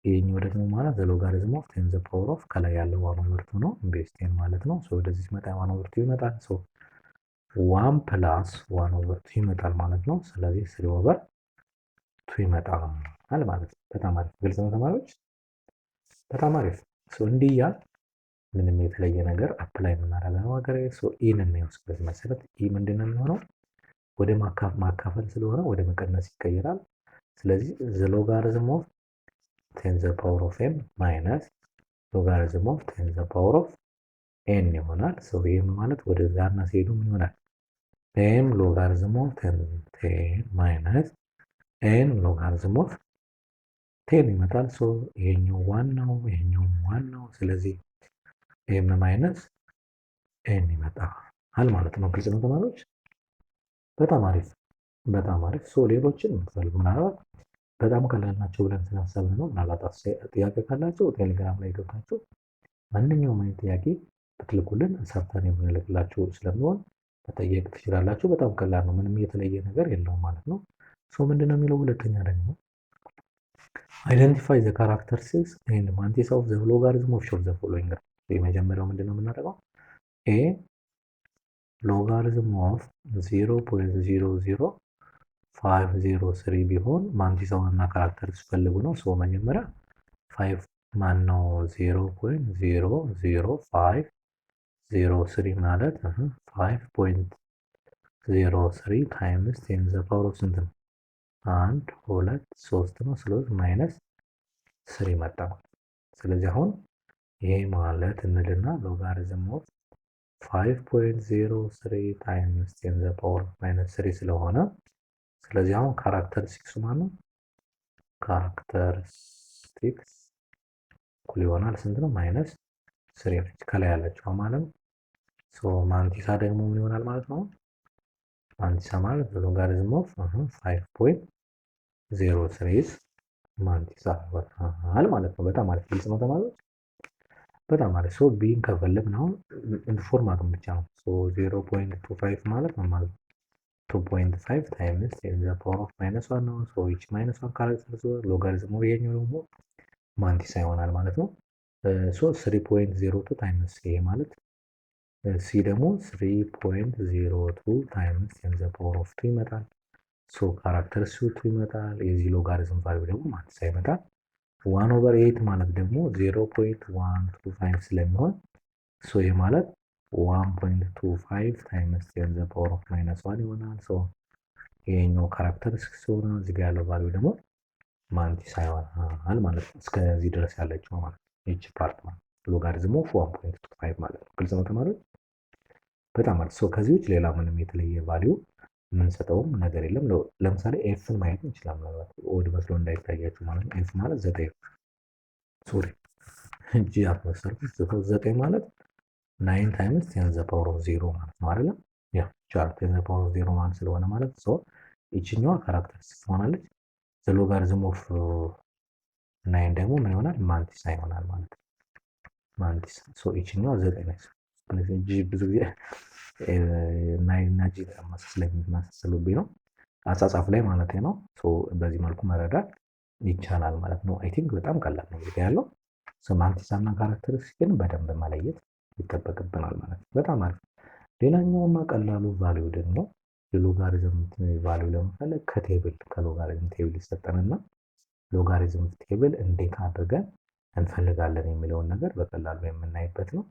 ይሄኛው ደግሞ ማለት ዘ ሎጋሪዝም ኦፍ 10 ዘ ፓወር ኦፍ ከላይ ያለው 1/2 ነው ቤዝ 10 ማለት ነው። ወደዚህ ሲመጣ 1/2 ይመጣል። 1 ፕላስ 1/2 ይመጣል ማለት ነው። ስለዚህ 3/2 ይመጣል ማለት ነው። በጣም አሪፍ ግልጽ ነው ተማሪዎች፣ በጣም አሪፍ። እንዲህ እያል ምንም የተለየ ነገር አፕላይ የምናደርገው ነገር ኢን እንወስድ። በዚህ መሰረት ኢ ምንድን ነው የሚሆነው? ወደ ማካፈል ስለሆነ ወደ መቀነስ ይቀየራል። ስለዚህ ዘ ሎጋሪዝም ኦፍ 10 ዘ ፓወር ኦፍ ኤም ማይነስ ሎጋሪዝም ኦፍ 10 ዘ ፓወር ኦፍ ኤን ይሆናል። ይህም ማለት ወደ ዛና ሲሄዱ ምን ይሆናል? ኤም ሎጋሪዝም ኦፍ 10 ማይነስ ኤን ሎጋሪዝም ኦፍ 10 ይመጣል። ይሄኛው ዋናው ይሄኛው ዋናው፣ ስለዚህ ኤም ማይነስ ኤን ይመጣል ማለት ነው። ግልጽ ነው ተማሪዎች? በጣም አሪፍ በጣም አሪፍ። ሌሎችን ምናልባት በጣም ቀላል ናቸው ብለን ስላሰብን ነው። ምናልባት ጥያቄ ካላቸው ቴሌግራም ላይ ገብታችሁ ማንኛውም አይነት ጥያቄ ብትልኩልን ሰርተን የምንልክላችሁ ስለሚሆን መጠየቅ ትችላላችሁ። በጣም ቀላል ነው፣ ምንም የተለየ ነገር የለውም ማለት ነው። ምንድነው የሚለው? ሁለተኛ ደግሞ አይደንቲፋይ ዘ ካራክተሪስቲክስ ኤንድ ማንቲስ ኦፍ ዘ ሎጋሪዝም ኦፍ ሾው ዘ ፎሎዊንግ። የመጀመሪያው ምንድነው የምናደርገው? ኤ ሎጋሪዝም ኦፍ 0.0050 ቢሆን ማንቲሳውን እና ካራክተሪስቲክስ ፈልጉ ነው። መጀመሪያ 5 ማን ነው 0.00503 ማለት 5.03 ታይምስ 10 ዘ ፓወር ኦፍ ስንት ነው? 1 2 3 ነው። ስለዚህ ማይነስ 3 መጣ። ስለዚህ አሁን ይሄ ማለት እንልና ሎጋሪዝም ኦፍ 5.03 ታይምስ 10 ዘ ፓወር ማይነስ 3 ስለሆነ ስለዚህ አሁን ካራክተሪስቲክሱ ማለት ነው ካራክተሪስቲክስ እኩል ይሆናል ስንት ነው? ማይነስ 3 ነች ከላይ ያለችው ማለት ነው። ማንቲሳ ደግሞ ምን ይሆናል ማለት ነው? ማንቲሳ ማለት ሎጋሪዝም ኦፍ 5.03 ማንቲሳ ይሆናል ማለት ነው። በጣም አሪፍ ግልጽ ነው ተማሪዎች፣ በጣም አሪፍ። ቢን ከፈለግን አሁን ፎርማቱን ብቻ ነው። 0.25 ማለት ነው ማለት 2.5 ታይምስ 10 ዘ ፓወር ኦፍ ማይነስ 1 ነው። ይቺ ማይነስ 1 ካራክተር ሎጋሪዝሙ ይሄኛው ደግሞ ማንቲሳ ይሆናል ማለት ነው። 3.02 ታይምስ ይሄ ማለት ሲ ደግሞ 3.02 ታይምስ 10 ዘ ፓወር ኦፍ 2 ይመጣል። ካራክተሪስቲክሱ ይመጣል። የዚህ ሎጋሪዝም ቫልዩ ደግሞ ማንቲሳ ይመጣል። 1/8 ማለት ደግሞ 0.125 ስለሚሆን ይሄ ማለት 1.25 ታይምስ 10 ዘ ፓወር ኦፍ ማይነስ 1 ይሆናል። ይሄኛው ካራክተሪስቲክስ ሆነ እዚህ ጋር ያለው ቫልዩ ደግሞ ማንቲሳ ይሆናል ማለት ነው። እስከዚህ ድረስ ያለችው ማለት ነው ይቺ ፓርት ማለት ሎጋሪዝም ኦፍ 1.25 ማለት ነው። ግልጽ ነው ተማሪዎች? በጣም አሪፍ። ከዚህ ውጭ ሌላ ምንም የተለየ ቫልዩ የምንሰጠውም ነገር የለም። ለምሳሌ ኤፍን ማየት እንችላለን። ምናልባት ኦድ መስሎ እንዳይታያችሁ ማለት ነው። ኤፍ ማለት 9 እጅ አትመሰርኩት 9 ማለት 9 ታይምስ 10 ዘ ፓወር ኦፍ 0 ማለት ነው አይደለም? ያ ቻርት 10 ዘ ፓወር ኦፍ 0 ማለት ስለሆነ ማለት ይችኛዋ ካራክተሪስቲክስ ትሆናለች። ዘ ሎጋሪዝም ኦፍ 9 ደግሞ ምን ይሆናል? ማንቲሳ ይሆናል ማለት ነው። ማንቲሳ ይችኛዋ 9 ነች። ስለዚህ እጅ ብዙ ጊዜ ናይን እና ጂ ስለሚመሳሰሉብኝ ነው አጻጻፍ ላይ ማለት ነው። በዚህ መልኩ መረዳት ይቻላል ማለት ነው። አይ ቲንክ በጣም ቀላል ነው እንግዲህ ያለው ማንቲሳ እና ካራክተሪስቲክስ ግን በደንብ መለየት ይጠበቅብናል ማለት ነው። በጣም አሪፍ። ሌላኛውና ቀላሉ ቫልዩ ደግሞ የሎጋሪዝም ቫልዩ ለመፈለግ ከሎጋሪዝም ቴብል ይሰጠንና ሎጋሪዝም ቴብል እንዴት አድርገን እንፈልጋለን የሚለውን ነገር በቀላሉ የምናይበት ነው።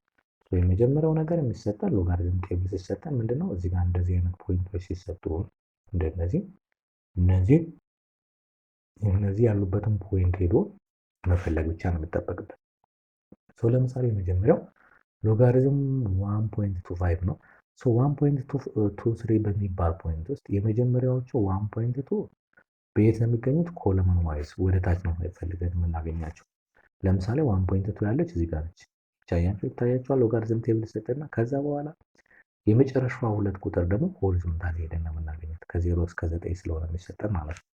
የመጀመሪያው ነገር የሚሰጠን ሎጋሪዝም ቴብል ሲሰጠን ምንድነው? እዚህ ጋር እንደዚህ አይነት ፖይንቶች ሲሰጡ እንደነዚህ እነዚህ ያሉበትን ፖይንት ሄዶ መፈለግ ብቻ ነው የሚጠበቅበት። ለምሳሌ የመጀመሪያው ሎጋሪዝም 1.25 ነው። 1.23 በሚባል ፖይንት ውስጥ የመጀመሪያዎቹ 1.2 በየት ነው የሚገኙት? ኮለመን ዋይዝ ወደ ታች ነው ፈልገን የምናገኛቸው። ለምሳሌ 1.2 ያለች እዚህ ጋር ነች። ይታያቸዋል። ሎጋሪዝም ቴብል ሰጠና ከዛ በኋላ የመጨረሻዋ 2 ቁጥር ደግሞ ሆሪዞንታል ሄደን ነው የምናገኛት ከ0 እስከ 9 ስለሆነ የሚሰጠን ማለት ነው።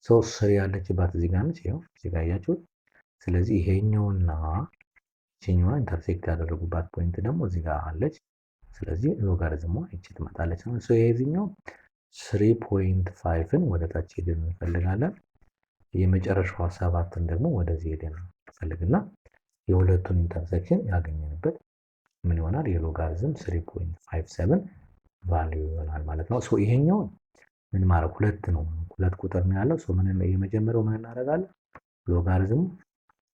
3 ያለችባት እዚህ ጋር ነች። ይኸው እዚህ ጋር አያችሁት። ስለዚህ ይሄኛውና ይሄኛዋ ኢንተርሴክት ያደረጉባት ፖይንት ደግሞ እዚህ ጋር አለች። ስለዚህ ሎጋሪዝሟ ይቺ ትመጣለች ነው። ይሄኛው 3.5ን ወደ ታች ሄደን እንፈልጋለን። የመጨረሻዋ 7ን ደግሞ ወደዚህ ሄደን እንፈልግና የሁለቱን ኢንተርሴክሽን ያገኘንበት ምን ይሆናል? የሎጋሪዝም 3.57 ቫልዩ ይሆናል ማለት ነው። ሶ ይሄኛውን ምን ማድረግ ሁለት ነው፣ ሁለት ቁጥር ነው ያለው። ሶ ምን የመጀመሪያው ምን እናደርጋለን?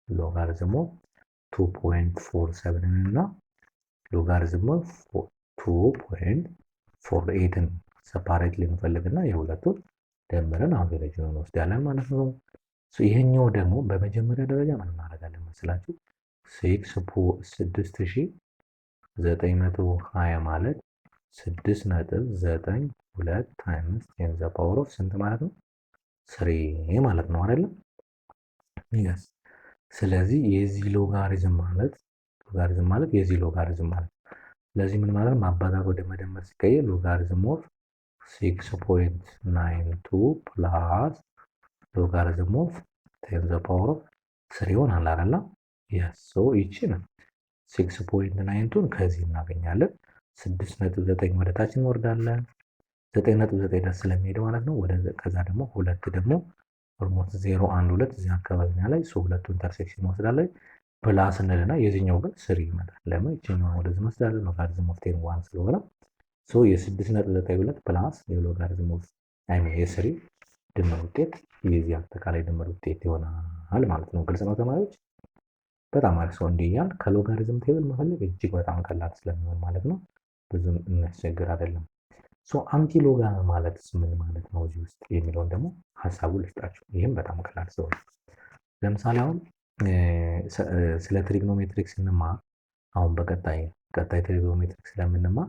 ሎጋሪዝሙ 2.47 እና ሎጋሪዝሙ 2.48ን ሰፓሬትሊ እንፈልግና የሁለቱን ደምረን አቨሬጁን እንወስዳለን ማለት ነው። ይሄኛው ደግሞ በመጀመሪያ ደረጃ ምን እናደርጋለን መስላችሁ? 6920 ማለት 6.92 ታይምስ 10 ዘ ፓወር ኦፍ ስንት ማለት ነው? 3 ማለት ነው አይደለም? yes። ስለዚህ የዚህ ሎጋሪዝም ማለት የዚህ ሎጋሪዝም ማለት ስለዚህ ምን ማለት ነው? ማባዛት ወደ መደመር ሲቀየር ሎጋሪዝም ኦፍ 6.92 ፕላስ ሎጋሪዝም ኦፍ 10 ዘ ፓወር ኦፍ 3 ይሆናል አይደል? yes። ሶ ይቺን 6.92ን ከዚህ እናገኛለን። 6.9 ወደ ታች እንወርዳለን። 9.9 ድረስ ስለሚሄድ ማለት ነው። ከዛ ደግሞ ሁለት ደግሞ ኦልሞስት 0.12 እዚህ አካባቢ ላይ ሶ ሁለቱ ኢንተርሴክሽን እንወስዳለን። ፕላስ እንልና የዚህኛው ግን ስሪ ይመጣል። ለምን ይችኛው ወደዚህ እንወስዳለን? ሎጋሪዝም ኦፍ 10 1 ስለሆነ ሶ የ6.92 ፕላስ የሎጋሪዝም ኦፍ የስሪ ድምር ውጤት የዚህ አጠቃላይ ድምር ውጤት ይሆናል ማለት ነው። ግልጽ ነው ተማሪዎች? በጣም አሪፍ። ሰው እንዲያል ከሎጋሪዝም ቴብል መፈለግ እጅግ በጣም ቀላል ስለሚሆን ማለት ነው ብዙም የሚያስቸግር አይደለም። ሶ አንቲ ሎጋ ማለት ምን ማለት ነው እዚህ ውስጥ የሚለውን ደግሞ ሀሳቡ ልስጣችሁ። ይህም በጣም ቀላል ስለሆነ ለምሳሌ አሁን ስለ ትሪግኖሜትሪክ ስንማር አሁን በቀጣይ ትሪግኖሜትሪክ ስለምንማር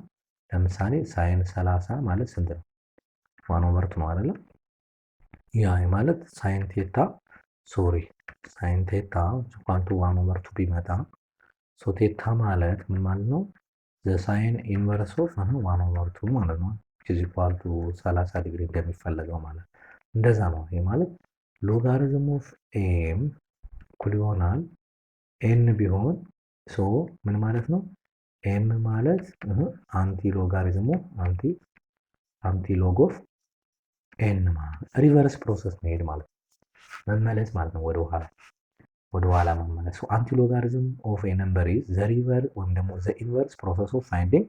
ለምሳሌ ሳይን 30 ማለት ስንት ነው? 1/2 ነው አይደለም? ያ ማለት ሳይን ቴታ ሳይን ቴታ ኳንቱ 1/2 ቢመጣ ሶ ቴታ ማለት ምን ማለት ነው? ዘ ሳይን ኢንቨርስ ኦፍ 1/2 ማለት ነው። which is equal to 30 ዲግሪ እንደሚፈለገው ማለት እንደዛ ነው። ይሄ ማለት ሎጋሪዝም ኦፍ ኤም እኩል ይሆናል ኤን ቢሆን ሶ ምን ማለት ነው? ኤም ማለት አንቲ ሎጋሪዝም ኦፍ አንቲ ሎግ ኦፍ ኤን ማለት ሪቨርስ ፕሮሰስ መሄድ ማለት ነው። መመለስ ማለት ነው ወደ ኋላ መመለስ። ሶ አንቲ ሎጋሪዝም ኦፍ ኤ ነምበር ኢዝ ዘ ሪቨርስ ወይም ደግሞ ዘ ኢንቨርስ ፕሮሰስ ኦፍ ፋይንዲንግ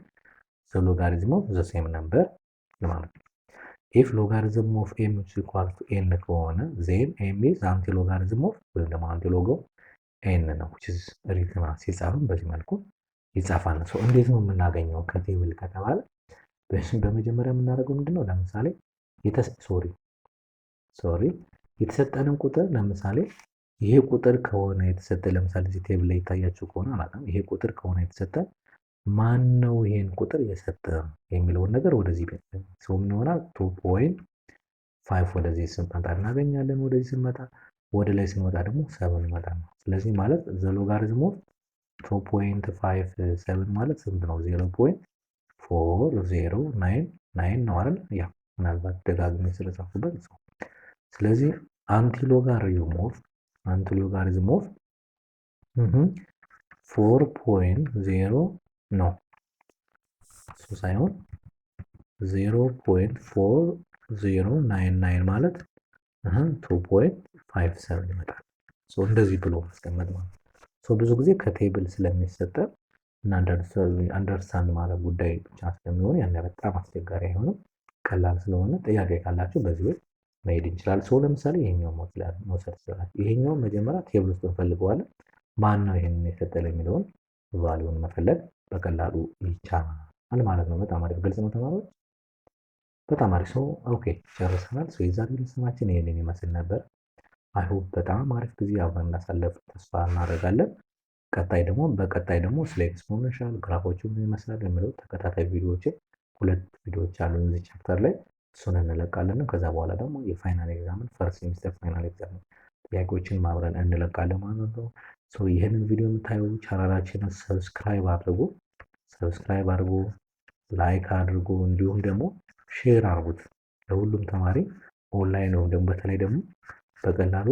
ዘ ሎጋሪዝም ኦፍ ዘ ሴም ነምበር ማለት ነው። ኢፍ ሎጋሪዝም ኦፍ ኤም ኢዝ ኢኳል ቱ ኤን ከሆነ ዜን ኤም ኢዝ አንቲ ሎጋሪዝም ኦፍ ወይም ደግሞ አንቲ ሎግ ኦፍ ኤን ነው። which is ሪትን ሲጻፍም በዚህ መልኩ ይጻፋል። ሶ እንዴት ነው የምናገኘው ከቴብል ከተባለ በመጀመሪያ የምናደርገው ምንድነው? ለምሳሌ የተሰጠንን ቁጥር ለምሳሌ ይሄ ቁጥር ከሆነ የተሰጠ ለምሳሌ እዚህ ቴብል ላይ ይታያችሁ ከሆነ አላውቅም። ይሄ ቁጥር ከሆነ የተሰጠ ማን ነው ይሄን ቁጥር የሰጠ የሚለውን ነገር ወደዚህ ሰው ምን ይሆናል? 2.5 ወደዚህ ስንመጣ እናገኛለን። ወደዚህ ስንመጣ ወደ ላይ ስንመጣ ደግሞ 7 ይመጣል። ስለዚህ ማለት ዘ ሎጋሪዝም ኦፍ 2.57 ማለት ስንት ነው? 0.4099 ነው አይደል? ያ ምናልባት ደጋግሜ ስለጻፍኩበት ነው። ስለዚህ አንቲ ሎጋሪዝም ኦፍ 4.0 ነው እሱ ሳይሆን 0.4099 ማለት 2.57 ይመጣል። እንደዚህ ብሎ ማስቀመጥ ማለት ብዙ ጊዜ ከቴብል ስለሚሰጠ እና አንደርስታንድ ማለት ጉዳይ ብቻ ስለሚሆን ያን በጣም አስቸጋሪ አይሆንም። ቀላል ስለሆነ ጥያቄ ካላችሁ በዚህ ወይ መሄድ እንችላለን። ለምሳሌ ይሄኛው መውሰድ ይችላል። ይሄኛው መጀመሪያ ቴብል ውስጥ እንፈልገዋለን። ማን ነው ይሄንን የሰጠለ የሚለውን ቫልዩን መፈለግ በቀላሉ ይቻላል ማለት ነው። በጣም አሪፍ ግልጽ ነው ተማሪዎች? በጣም አሪፍ ሰው ኦኬ ጨርሰናል። የዛሬው ሌሰናችን ይሄንን ይመስል ነበር። አይሆፕ በጣም አሪፍ ጊዜ አብረን እንዳሳለፍ ተስፋ እናደርጋለን። በቀጣይ ደግሞ ስለ ኤክስፖኔንሻል ግራፎቹ ምን ይመስላል የሚለው ተከታታይ ቪዲዮዎችን 2 ቪዲዮዎች አሉ እዚህ ቻፕተር ላይ እሱን እንለቃለን። ከዛ በኋላ ደግሞ የፋይናል ኤግዛምን ፈርስት ሴሚስተር ፋይናል ኤግዛምን ጥያቄዎችን ማብረን እንለቃለን ማለት ነው። ይህንን ቪዲዮ የምታዩ ቻናላችንን ሰብስክራይብ አድርጉ፣ ላይክ አድርጉ፣ እንዲሁም ደግሞ ሼር አድርጉት ለሁሉም ተማሪ ኦንላይን ነው። ደግሞ በተለይ ደግሞ በቀላሉ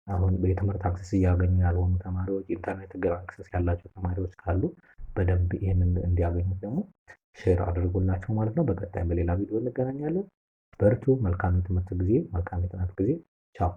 አሁን የትምህርት አክሰስ እያገኙ ያልሆኑ ተማሪዎች ኢንተርኔት ጋር አክሰስ ያላቸው ተማሪዎች ካሉ በደንብ ይህንን እንዲያገኙት ደግሞ ሼር አድርጉላቸው ማለት ነው። በቀጣይ በሌላ ቪዲዮ እንገናኛለን። በርቱ። መልካም የትምህርት ጊዜ፣ መልካም የጥናት ጊዜ። ቻው